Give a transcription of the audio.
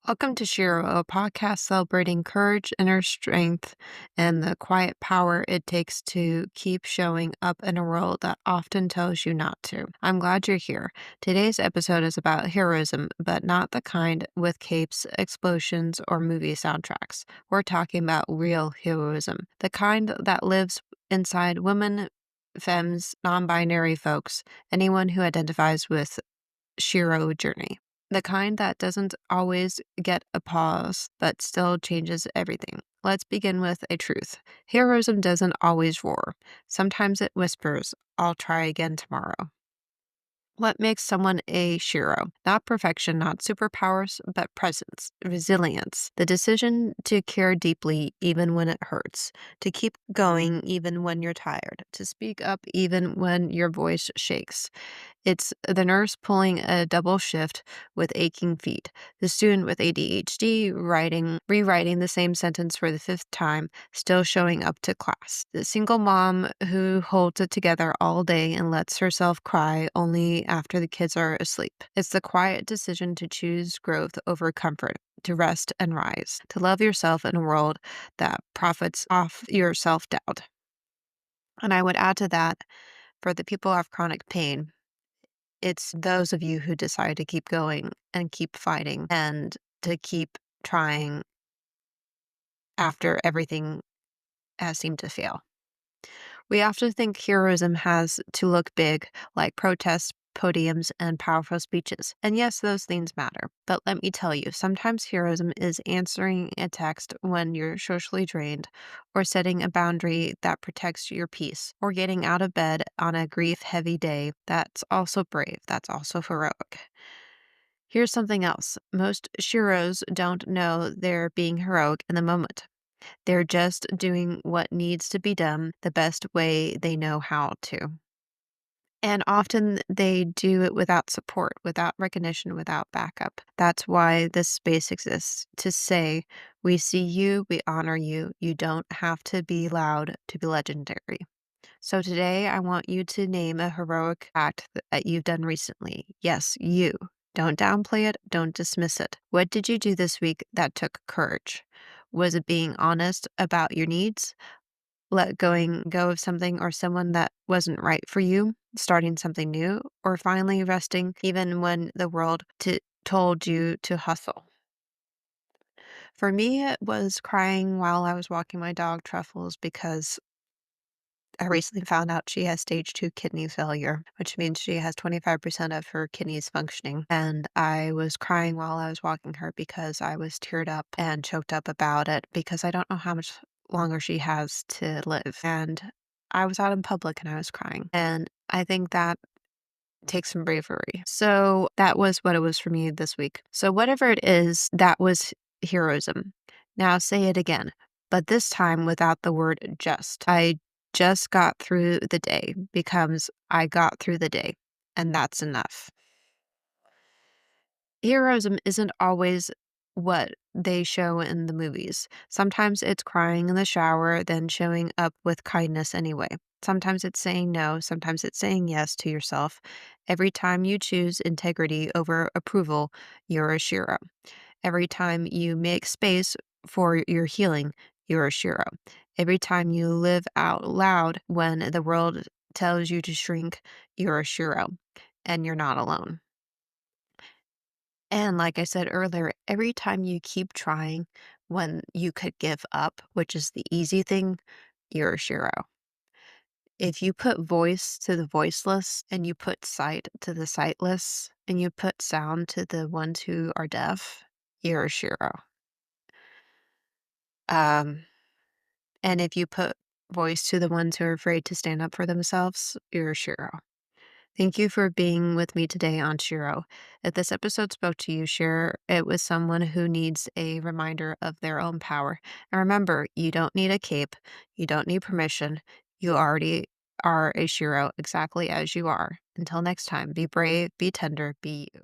Welcome to Shero, a podcast celebrating courage, inner strength, and the quiet power it takes to keep showing up in a world that often tells you not to. I'm glad you're here. Today's episode is about heroism, but not the kind with capes, explosions, or movie soundtracks. We're talking about real heroism, the kind that lives inside women, femmes, non binary folks, anyone who identifies with Shero journey. The kind that doesn't always get applause, but still changes everything. Let's begin with a truth. Heroism doesn't always roar. Sometimes it whispers, I'll try again tomorrow. What makes someone a Shero? Not perfection, not superpowers, but presence, resilience, the decision to care deeply even when it hurts, to keep going even when you're tired, to speak up even when your voice shakes. It's the nurse pulling a double shift with aching feet, the student with ADHD rewriting the same sentence for the fifth time, still showing up to class, the single mom who holds it together all day and lets herself cry only after the kids are asleep. It's the quiet decision to choose growth over comfort, to rest and rise, to love yourself in a world that profits off your self doubt. And I would add to that, for the people who have chronic pain, it's those of you who decide to keep going and keep fighting and to keep trying after everything has seemed to fail. We often think heroism has to look big, like protests, podiums, and powerful speeches. And yes, those things matter. But let me tell you, sometimes heroism is answering a text when you're socially drained, or setting a boundary that protects your peace, or getting out of bed on a grief heavy day. That's also brave. That's also heroic. Here's something else. Most Shiros don't know they're being heroic in the moment. They're just doing what needs to be done the best way they know how to. And often they do it without support, without recognition, without backup. That's why this space exists to say, we see you, we honor you. You don't have to be loud to be legendary. So today I want you to name a heroic act that you've done recently. Yes, you. Don't downplay it, don't dismiss it. What did you do this week that took courage? Was it being honest about your needs? Let going go of something or someone that wasn't right for you, starting something new, or finally resting even when the world told you to hustle? For me, it was crying while I was walking my dog Truffles because I recently found out she has stage 2 kidney failure, which means she has 25% of her kidneys functioning. And I was crying while I was walking her because I was teared up and choked up about it because I don't know how much longer she has to live. And I was out in public and I was crying. And I think that takes some bravery. So that was what it was for me this week. So whatever it is, that was heroism. Now say it again, but this time without the word just. I just got through the day becomes I got through the day, and that's enough. Heroism isn't always what they show in the movies. Sometimes it's crying in the shower, then showing up with kindness anyway. Sometimes it's saying no, sometimes it's saying yes to yourself. Every time you choose integrity over approval, you're a Shero. Every time you make space for your healing, you're a Shero. Every time you live out loud when the world tells you to shrink, you're a Shero. And you're not alone. And like I said earlier, every time you keep trying when you could give up, which is the easy thing, you're a Shero. If you put voice to the voiceless and you put sight to the sightless and you put sound to the ones who are deaf, you're a Shero. Um, and if you put voice to the ones who are afraid to stand up for themselves, you're a Shero. Thank you for being with me today on Shero. If this episode spoke to you, share it with someone who needs a reminder of their own power. And remember, you don't need a cape, you don't need permission. You already are a Shero exactly as you are. Until next time, be brave, be tender, be you.